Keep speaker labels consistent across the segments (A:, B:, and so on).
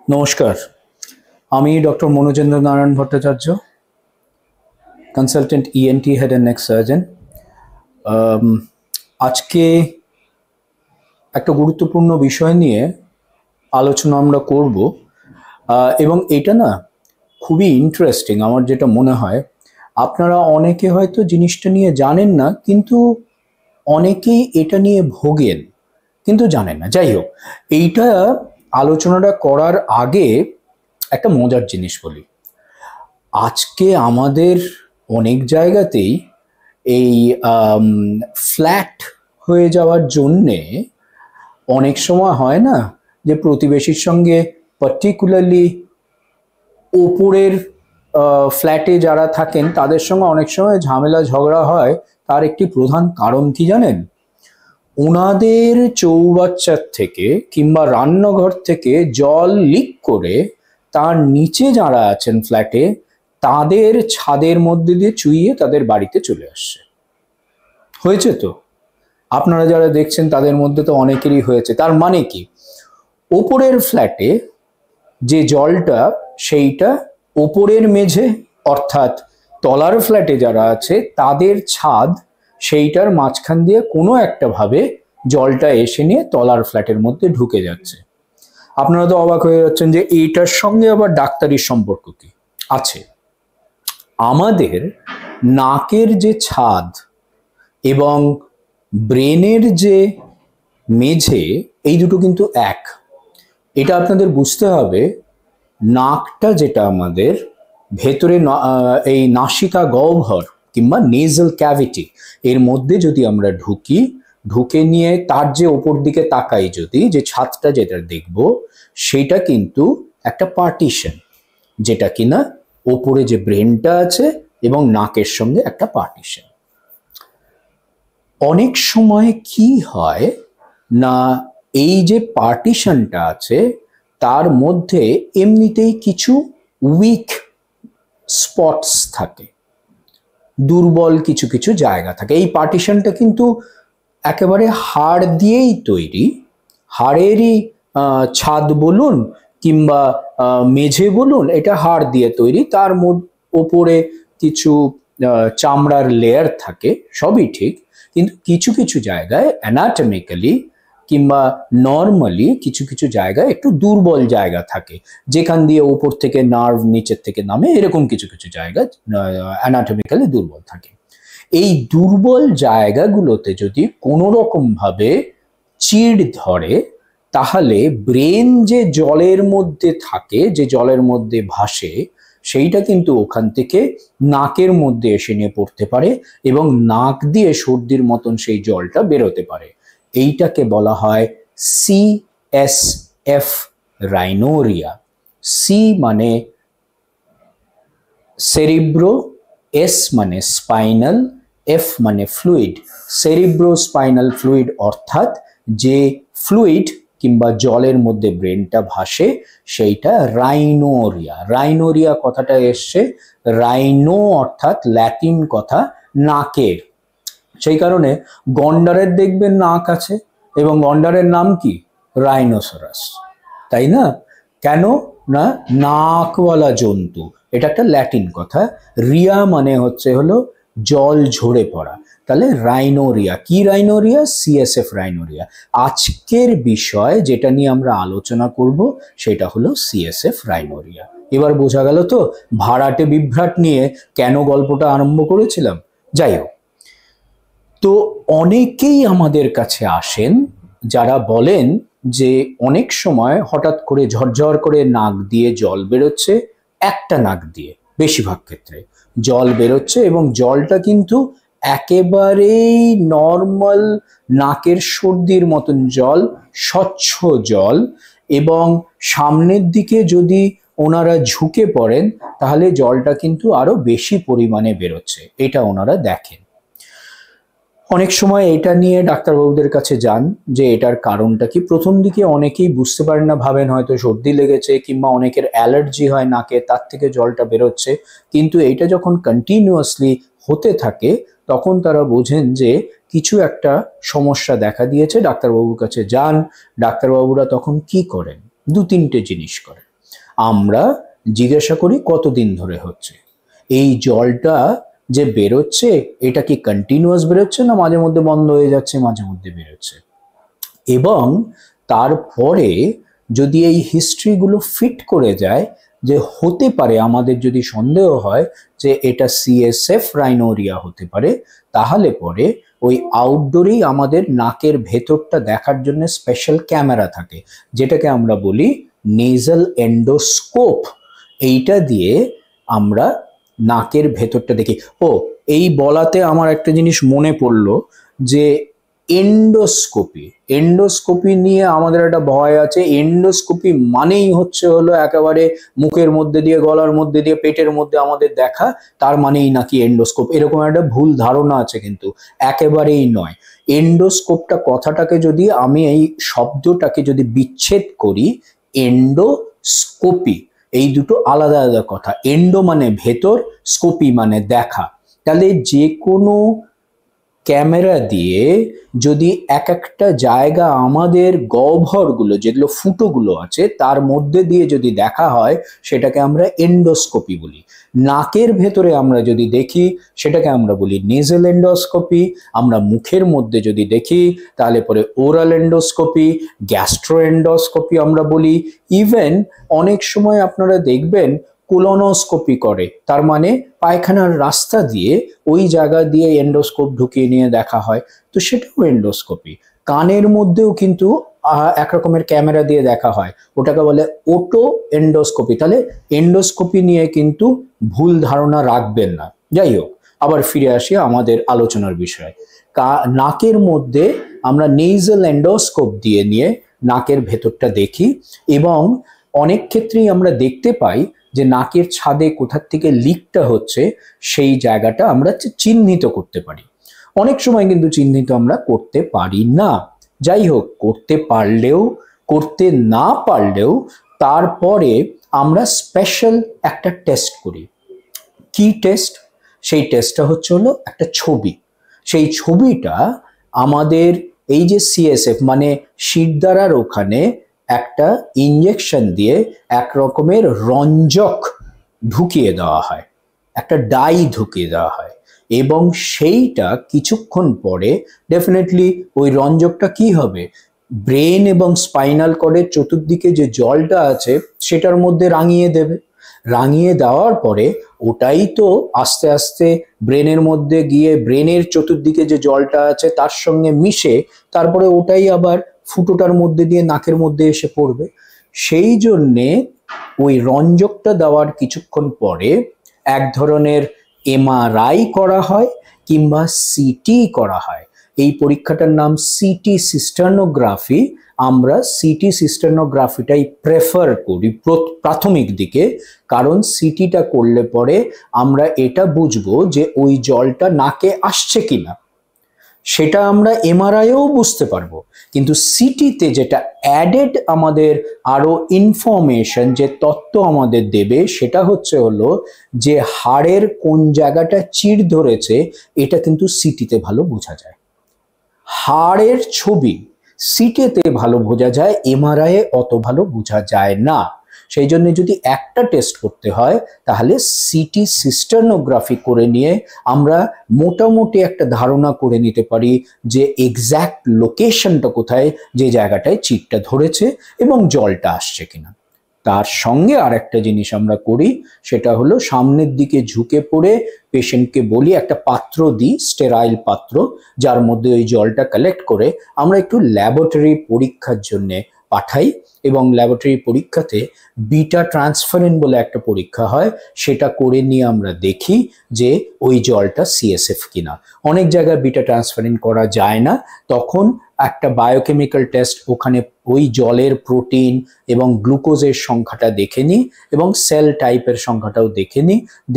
A: নমস্কার, আমি doctor Manojendra Narayan Bhattacharya, consultant ENT head and neck surgeon. আজকে একটা গুরুত্বপূর্ণ বিষয় নিয়ে আলোচনা আমরা করব এবং এটা না খুবই ইন্টারেস্টিং। আমার যেটা মনে হয়, আপনারা অনেকে হয়তো জিনিসটা নিয়ে জানেন না, কিন্তু অনেকেই এটা নিয়ে ভোগেন কিন্তু জানেন না। যাই হোক, এইটা আলোচনাটা করার আগে একটা মজার জিনিস বলি। আজকে আমাদের অনেক জায়গাতেই এই ফ্ল্যাট হয়ে যাওয়ার জন্যে অনেক সময় হয় না যে প্রতিবেশীর সঙ্গে, পার্টিকুলারলি ওপরের ফ্ল্যাটে যারা থাকেন তাদের সঙ্গে অনেক সময় ঝামেলা ঝগড়া হয়। তার একটি প্রধান কারণ কি জানেন? ওনাদের চৌবাচ্চার থেকে কিংবা রান্নাঘর থেকে জল লিক করে তার নিচে যারা আছেন ফ্ল্যাটে তাদের ছাদের মধ্যে দিয়ে চুইয়ে তাদের বাড়িতে চলে আসছে। হয়েছে তো? আপনারা যারা দেখছেন তাদের মধ্যে তো অনেকেরই হয়েছে। তার মানে কি, ওপরের ফ্ল্যাটে যে জলটা সেইটা ওপরের মেঝে, অর্থাৎ তলার ফ্ল্যাটে যারা আছে তাদের ছাদ, সেইটার মাঝখান দিয়ে কোনো একটা ভাবে জলটা এসে নিয়ে তলার ফ্ল্যাটের মধ্যে ঢুকে যাচ্ছে। আপনারা তো অবাক হয়ে যাচ্ছেন যে এইটার সঙ্গে আবার ডাক্তারির সম্পর্ক কি আছে। আমাদের নাকের যে ছাদ এবং ব্রেনের যে মেঝে, এই দুটো কিন্তু এক। এটা আপনাদের বুঝতে হবে। নাকটা যেটা আমাদের ভেতরে, এই নাসিকা গহ্বর কিংবা নেজাল ক্যাভিটি, এর মধ্যে যদি আমরা ঢুকে নিয়ে তার যে ওপর দিকে তাকাই, যদি যে ছাদটা যেটা দেখব, সেটা কিন্তু একটা পার্টিশন, যেটা কিনা ওপরে যে ব্রেনটা আছে এবং নাকের সঙ্গে একটা পার্টিশন। অনেক সময় কি হয় না, এই যে পার্টিশনটা আছে তার মধ্যে এমনিতেই কিছু উইক স্পটস থাকে, দুর্বল কিছু কিছু জায়গা থাকে। এই পার্টিশনটা কিন্তু একেবারে হাড় দিয়েই তৈরি। হাড়েরই ছাদ বলুন কিংবা মেঝে বলুন, এটা হাড় দিয়ে তৈরি। তার ওপরে কিছু চামড়ার লেয়ার থাকে, সবই ঠিক। কিন্তু কিছু কিছু জায়গায় অ্যানাটমিক্যালি কিংবা নর্মালি কিছু কিছু জায়গায় একটু দুর্বল জায়গা থাকে, যেখান দিয়ে উপর থেকে নার্ভ নিচের থেকে নামে, এরকম কিছু কিছু জায়গা অ্যানাটমিক্যালি দুর্বল থাকে। এই দুর্বল জায়গাগুলোতে যদি কোনো রকম ভাবে চিড় ধরে, তাহলে ব্রেন যে জলের মধ্যে থাকে, যে জলের মধ্যে ভাসে, সেইটা কিন্তু ওখান থেকে নাকের মধ্যে এসে নিয়ে পড়তে পারে এবং নাক দিয়ে সর্দির মতন সেই জলটা বেরোতে পারে। এইটাকে বলা হয় CSF রাইনোরিয়া। সি মানে সেরিব্রো, এস মানে স্পাইনাল, এফ মানে ফ্লুইড। সেরিব্রো স্পাইনাল ফ্লুইড, অর্থাৎ যে ফ্লুইড কিংবা জলের মধ্যে ব্রেনটা ভাসে, সেইটা রাইনোরিয়া। রাইনোরিয়া কথাটা এসছে রাইনো, অর্থাৎ ল্যাটিন কথা নাকের। সেই কারণে গন্ডারের দেখবেন নাক আছে এবং গন্ডারের নাম কি? রাইনোসরাস, তাই না? কেন না, নাকওয়ালা জন্তু। এটা একটা ল্যাটিন কথা। রিয়া মানে হলো জল ঝরে পড়া। তাহলে রাইনোরিয়া কি? Rhinorrhoea, CSF rhinorrhoea. আজকের বিষয় যেটা নিয়ে আমরা আলোচনা করব সেটা হলো CSF রাইনোরিয়া। এবার বোঝা গেল তো ভাড়াটে বিভ্রাট নিয়ে কেন গল্পটা আরম্ভ করেছিলাম। যাই হোক, তো অনেকেই আমাদের কাছে আসেন যারা বলেন যে অনেক সময় হঠাৎ করে ঝরঝর করে নাক দিয়ে জল বেরোচ্ছে, একটা নাক দিয়ে বেশিরভাগ ক্ষেত্রে জল বেরোচ্ছে এবং জলটা কিন্তু একেবারেই নর্মাল নাকের সর্দির মতন জল, স্বচ্ছ জল। এবং সামনের দিকে যদি ওনারা ঝুঁকে পড়েন তাহলে জলটা কিন্তু আরো বেশি পরিমাণে বেরোচ্ছে, এটা ওনারা দেখেন। অনেক সময় এটা নিয়ে ডাক্তারবাবুদের কাছে যান যে এটার কারণটা কি। প্রথম দিকে অনেকেই বুঝতে পারেন না, ভাবেন হয়তো সর্দি লেগেছে কিংবা অনেকের অ্যালার্জি হয় নাকে, তার থেকে জলটা বেরোচ্ছে। কিন্তু এইটা যখন কন্টিনিউয়াসলি হতে থাকে তখন তারা বোঝেন যে কিছু একটা সমস্যা দেখা দিয়েছে। ডাক্তারবাবুর কাছে যান। ডাক্তারবাবুরা তখন কি করেন? দু তিনটে জিনিস করেন। আমরা জিজ্ঞাসা করি কতদিন ধরে হচ্ছে, এই জলটা যে বেরোচ্ছে এটা কি কন্টিনিউয়াস বেরোচ্ছে না মাঝে মধ্যে বন্ধ হয়ে যাচ্ছে, মাঝে মধ্যে বেরোচ্ছে। এবং তারপরে যদি এই হিস্ট্রিগুলো ফিট করে যায় যে হতে পারে, আমাদের যদি সন্দেহ হয় যে এটা সিএসএফ রাইনোরিয়া হতে পারে, তাহলে পরে ওই আউটডোরেই আমাদের নাকের ভেতরটা দেখার জন্য স্পেশাল ক্যামেরা থাকে, যেটাকে আমরা বলি নেজাল এন্ডোস্কোপ। এইটা দিয়ে আমরা নাকের ভেতরটা দেখি। ও, এই বলাতে আমার একটা জিনিস মনে পড়লো যে এন্ডোস্কোপি, এন্ডোস্কোপি নিয়ে আমাদের একটা ভয় আছে। এন্ডোস্কোপি মানেই হচ্ছে হলো একেবারে মুখের মধ্যে দিয়ে, গলার মধ্যে দিয়ে, পেটের মধ্যে আমাদের দেখা, তার মানেই নাকি এন্ডোস্কোপ, এরকম একটা ভুল ধারণা আছে, কিন্তু একেবারেই নয়। এন্ডোস্কোপটা কথাটাকে যদি আমি এই শব্দটাকে যদি বিচ্ছেদ করি, এন্ডোস্কোপি, এই দুটো আলাদা আলাদা কথা। এন্ডো মানে ভেতর, স্কোপি মানে দেখা। তাহলে যে কোনো ক্যামেরা দিয়ে যদি এক একটা জায়গা আমাদের গহ্বরগুলো, যেগুলো ফুটোগুলো আছে তার মধ্যে দিয়ে যদি দেখা হয়, সেটাকে আমরা এন্ডোস্কোপি বলি। নাকের ভেতরে আমরা যদি দেখি সেটাকে আমরা বলি নেজাল এন্ডোস্কোপি। আমরা মুখের মধ্যে যদি দেখি তাহলে পরে ওরাল এন্ডোস্কোপি, গ্যাস্ট্রো এন্ডোস্কোপি আমরা বলি। ইভেন অনেক সময় আপনারা দেখবেন কোলোনোস্কোপি করে, তার মানে পায়খানার রাস্তা দিয়ে ওই জায়গা দিয়ে এন্ডোস্কোপ ঢুকিয়ে নিয়ে দেখা হয়, তো সেটাও এন্ডোস্কোপি। কানের মধ্যেও কিন্তু এক রকমের ক্যামেরা দিয়ে দেখা হয়, ওটাকে বলে ওটো এন্ডোস্কোপি। তাহলে এন্ডোস্কোপি নিয়ে কিন্তু ভুল ধারণা রাখবেন না। যাই হোক, আবার ফিরে আসি আমাদের আলোচনার বিষয়ে। নাকের মধ্যে আমরা নেজাল এন্ডোস্কোপ দিয়ে নিয়ে নাকের ভেতরটা দেখি, এবং অনেক ক্ষেত্রেই আমরা দেখতে পাই যে নাকের ছাদে কোথার থেকে লিকটা হচ্ছে সেই জায়গাটা আমরা চিহ্নিত করতে পারি। অনেক সময় কিন্তু চিহ্নিত আমরা করতে পারি না। যাই হোক, করতে পারলেও করতে না পারলেও তারপরে আমরা স্পেশাল একটা টেস্ট করি। কি টেস্ট? সেই টেস্টটা হচ্ছে হলো একটা ছবি। সেই ছবিটা আমাদের এই যে সিএসএফ মানে শিরদাঁড়ার ওখানে একটা ইঞ্জেকশন দিয়ে এক রকমের রঞ্জক ঢুকিয়ে দেওয়া হয়, একটা ডাই ঢুকিয়ে দেওয়া হয়, এবং সেইটা কিছুক্ষণ পরে ডেফিনেটলি ওই রঞ্জকটা কি হবে, ব্রেন এবং স্পাইনাল কর্ডের চতুর্দিকে যে জলটা আছে সেটার মধ্যে রাঙিয়ে দেবে। রাঙিয়ে দেওয়ার পরে ওটাই তো আস্তে আস্তে ব্রেনের মধ্যে গিয়ে ব্রেনের চতুর্দিকে যে জলটা আছে তার সঙ্গে মিশে তারপরে ওটাই আবার ফুটোটার মধ্যে দিয়ে নাকের মধ্যে এসে পড়বে। সেই জন্যে ওই রঞ্জকটা দেওয়ার কিছুক্ষণ পরে এক ধরনের এমআরআই করা হয় কিংবা সিটি করা হয়। এই পরীক্ষাটার নাম সিটি সিস্টার্নোগ্রাফি। আমরা সিটি সিস্টার্নোগ্রাফিটাই প্রেফার করি প্রাথমিক দিকে, কারণ সিটিটা করলে পরে আমরা এটা বুঝবো যে ওই জলটা নাকে আসছে কিনা। সেটা আমরা এমআরআইও বুঝতে পারবো, কিন্তু সিটিতে যেটা অ্যাডেড আমাদের আরো ইনফরমেশন, যে তথ্য আমাদের দেবে, সেটা হচ্ছে হলো যে হাড়ের কোন জায়গাটা চিড় ধরেছে, এটা কিন্তু সিটিতে ভালো বোঝা যায়। হাড়ের ছবি সিটিতে ভালো বোঝা যায়, এমআরআই অত ভালো বোঝা যায় না। সেই জন্য যদি একটা টেস্ট করতে হয় তাহলে সিটি সিস্টার্নোগ্রাফি করে নিয়ে আমরা মোটামুটি একটা ধারণা করে নিতে পারি যে এক্স্যাক্ট লোকেশনটা কোথায়, যে জায়গাটায় চিটটা ধরেছে এবং জলটা আসছে কিনা। তার সঙ্গে আর একটা জিনিস আমরা করি, সেটা হলো সামনের দিকে ঝুঁকে পড়ে পেশেন্টকে বলি, একটা পাত্র দিই, স্টেরাইল পাত্র, যার মধ্যে ওই জলটা কালেক্ট করে আমরা একটু ল্যাবরেটরি পরীক্ষার জন্যে পাঠাই, এবং ল্যাবরেটরি পরীক্ষাতে বিটা ট্রান্সফারেন্ট বলে একটা পরীক্ষা হয়, সেটা করে নিয়ে আমরা দেখি যে ওই জলটা সিএসএফ কিনা। অনেক জায়গায় বিটা ট্রান্সফারেন্ট করা যায় না, তখন একটা বায়োকেমিক্যাল টেস্ট ওখানে ওই জলের প্রোটিন এবং গ্লুকোজের সংখ্যাটা দেখে নিই এবং সেল টাইপের সংখ্যাটাও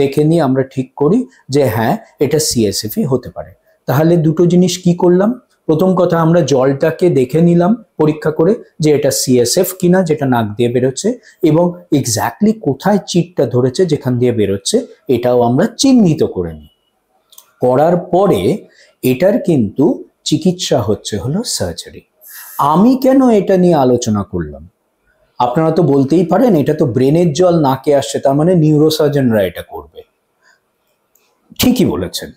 A: দেখে নিই আমরা ঠিক করি যে হ্যাঁ এটা সিএসএফই হতে পারে। তাহলে দুটো জিনিস কি করলাম? প্রথম কথা, আমরা জলটাকে দেখে নিলাম পরীক্ষা করে যে এটা সিএসএফ কিনা যেটা নাক দিয়ে বেরোচ্ছে, এবং এক্স্যাক্টলি কোথায় চিটটা ধরেছে যেখান দিয়ে বেরোচ্ছে এটাও আমরা চিহ্নিত করে নিই। করার পরে এটার কিন্তু চিকিৎসা হচ্ছে হলো সার্জারি। আমি কেন এটা নিয়ে আলোচনা করলাম? আপনারা তো বলতেই পারেন এটা তো ব্রেনের জল নাকে আসছে, তার মানে নিউরোসার্জনরা এটা করবে। ঠিকই বলেছেন,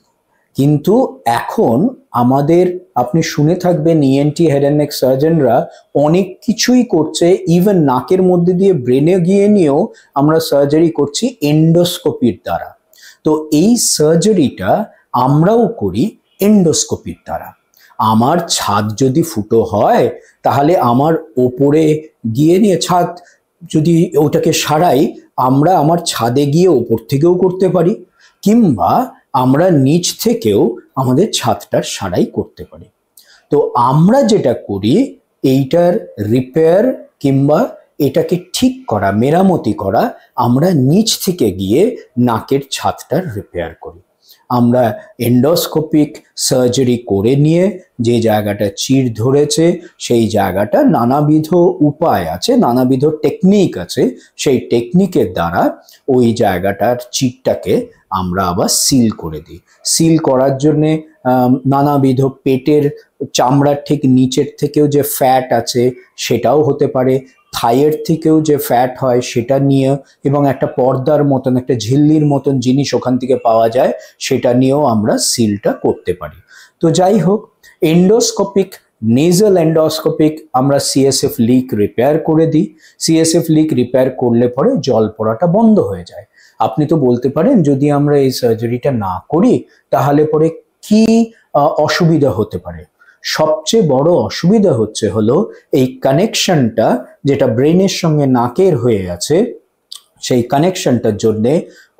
A: কিন্তু এখন আমাদের, আপনি শুনে থাকবেন ইএনটি হেড অ্যান্ড নেক সার্জনরা অনেক কিছুই করছে, ইভেন নাকের মধ্যে দিয়ে ব্রেনে গিয়ে নিয়েও আমরা সার্জারি করছি এন্ডোস্কোপির দ্বারা। তো এই সার্জারিটা আমরাও করি এন্ডোস্কোপির দ্বারা। আমার ছাদ যদি ফুটো হয় তাহলে আমার ওপরে গিয়ে নিয়ে ছাদ যদি ওটাকে সারাই, আমরা আমার ছাদে গিয়ে ওপর থেকেও করতে পারি, কিংবা আমরা নিচ থেকেও আমাদের ছাদটার সারাই করতে পারি। তো আমরা যেটা করি এইটার রিপেয়ার কিংবা এটাকে ঠিক করা, মেরামতি করা, আমরা নিচ থেকে গিয়ে নাকের ছাদটার রিপেয়ার করি। আমরা এন্ডোস্কোপিক সার্জারি করে নিয়ে যে জায়গাটা চির ধরেছে সেই জায়গাটা নানাবিধ উপায় আছে, নানাবিধ টেকনিক আছে, সেই টেকনিকের দ্বারা ওই জায়গাটার চিরটাকে আমরা আবার সিল করে দিই। সিল করার জন্যে নানাবিধ পেটের চামড়ার ঠিক নিচের থেকেও যে ফ্যাট আছে সেটাও হতে পারে, থাইয়ের থেকেও যে ফ্যাট হয় সেটা নিয়ে, এবং একটা পর্দার মতন একটা ঝিল্লির মতন জিনিস ওখান থেকে পাওয়া যায়, সেটা নিয়েও আমরা সিলটা করতে পারি। তো যাই হোক, এন্ডোস্কোপিক, নেজাল এন্ডোস্কোপিক আমরা সিএসএফ লিক রিপেয়ার করে দিই। সিএসএফ লিক রিপেয়ার করলে পরে জল পড়াটা বন্ধ হয়ে যায়। আপনি তো বলতে পারেন যদি আমরা এই সার্জারিটা না করি তাহলে পরে কি অসুবিধা হতে পারে? সবচেয়ে বড় অসুবিধা হলো এই কানেকশনটা যেটা ব্রেনের সঙ্গে নাকের হয়ে আছে, সেই কানেকশনটার জন্যে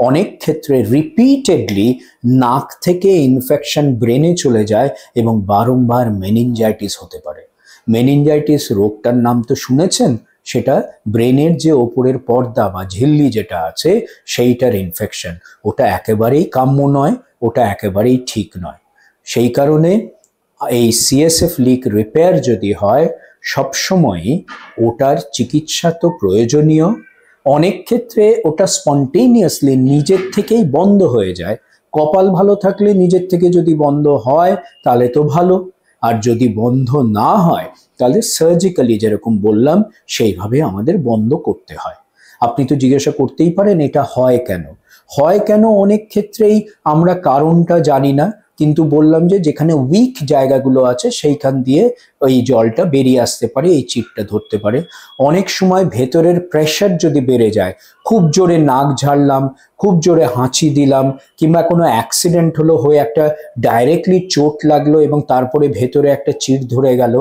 A: অনেক ক্ষেত্রে রিপিটেডলি নাক থেকে ইনফেকশন ব্রেনে চলে যায় এবং বারংবার মেনিনজাইটিস হতে পারে। মেনিনজাইটিস রোগটার নাম তো শুনেছেন, সেটা ব্রেনের যে ওপরের পর্দা বা ঝিল্লি যেটা আছে সেইটার ইনফেকশন। ওটা একেবারেই কাম্য নয়, ওটা একেবারেই ঠিক নয়। সেই কারণে এই সিএসএফ লিক রিপেয়ার যদি হয় সবসময়ই ওটার চিকিৎসা তো প্রয়োজনীয়। অনেক ক্ষেত্রে ওটা স্পন্টেনিয়াসলি নিজের থেকেই বন্ধ হয়ে যায়। কপাল ভালো থাকলে নিজের থেকে যদি বন্ধ হয় তাহলে তো ভালো, আর যদি বন্ধ না হয় তাহলে সার্জিক্যালি যেরকম বললাম সেইভাবে আমাদের বন্ধ করতে হয়। আপনি তো জিজ্ঞাসা করতেই পারেন এটা হয় কেন? হয় কেন অনেক ক্ষেত্রেই আমরা কারণটা জানি না, কিন্তু বললাম যে যেখানে উইক জায়গাগুলো আছে সেইখান দিয়ে ওই জলটা বেরিয়ে আসতে পারে, এই চিটটা ধরতে পারে। অনেক সময় ভেতরের প্রেশার যদি বেড়ে যায়, খুব জোরে নাক ঝাড়লাম, খুব জোরে হাঁচি দিলাম, কিংবা কোনো অ্যাক্সিডেন্ট হলো, হয়ে একটা ডাইরেক্টলি চোট লাগলো এবং তারপরে ভেতরে একটা চিট ধরে গেল,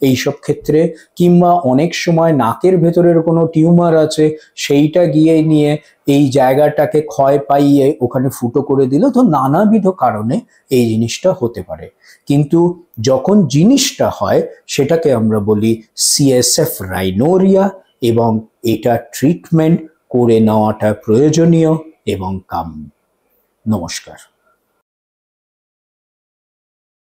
A: এইসব ক্ষেত্রে, কিংবা অনেক সময় নাকের ভেতরের কোনো টিউমার আছে সেইটা গিয়ে নিয়ে এই জায়গাটাকে ক্ষয় পাইয়ে ওখানে ফুটো করে দিল। তো নানাবিধ কারণে এই জিনিসটা হতে পারে, কিন্তু যখন জিনিসটা হয় সেটাকে আমরা বলি সিএসএফ রাইনোরিয়া, এবং এটা ট্রিটমেন্ট করে নেওয়াটা প্রয়োজনীয় এবং কাম্য। নমস্কার।